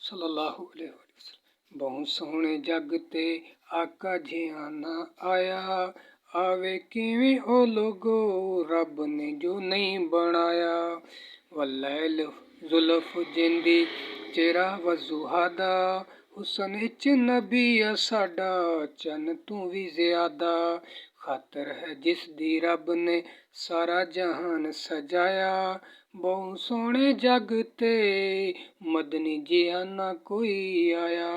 सल्लल्लाहु अलैहि वसल्लम। बहुत सोहने जग ते आका जिया ना आया, आवे किवें ओ लोगो रब ने जो नहीं बनाया। वल्लैल जुल्फ जिंदी चेहरा वजुहा दा, हुसन इच नबी आ साडा चन तू भी ज्यादा। खातर है जिस दी रब ने सारा जहान सजाया, बहुत सोहने जग ते मदनी जिहा ना कोई आया।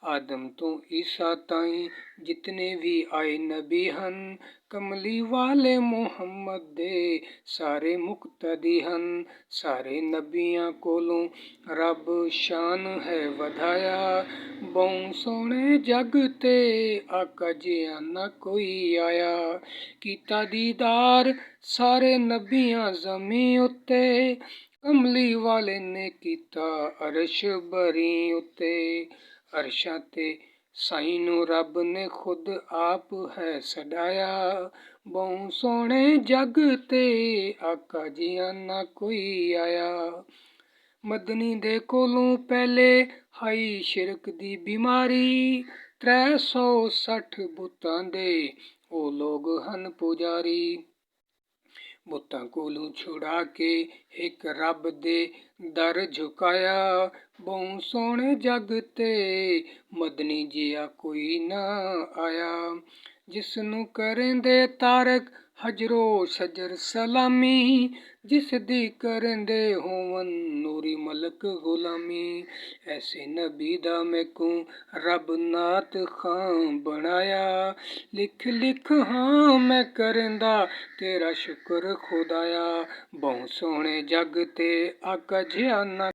आदम तो ईसा ताईं जितने भी आए नबी हन, कमली वाले मुहम्मद दे सारे मुक्तदी हन। सारे नबियां कोलों रब शान है वधाया, बहुत सोहने जग ते आका जिहा ना कोई आया। कीता दीदार सारे नबियां ज़मीं उत्ते, कमली वाले ने कीता अरश बरी उत्ते। अरशां ते साईं नू रब ने खुद आप है सडाया, बहुत सोहने जग ते आका जिहा ना कोई आया। मदनी दे कोलों पहले हाई शिरक दी बीमारी, 360 बुतां दे ओ लोग हन पुजारी। बुतां कोलों छुड़ा के इक रब दे दर झुकाया, बहुत सोहने जग ते मदनी जिहा कोई ना आया। जिस नू करेंदे तारक हजरो शजर सलामी, जिस दी करेंदे होवन नूरी मलक गुलामी। ऐसे नबी दा मैकू रब नात खां बनाया, लिख लिख हाँ मैं करेंदा तेरा शुक्र खुदाया। बहुत सोहने जग ते आका जिहा ना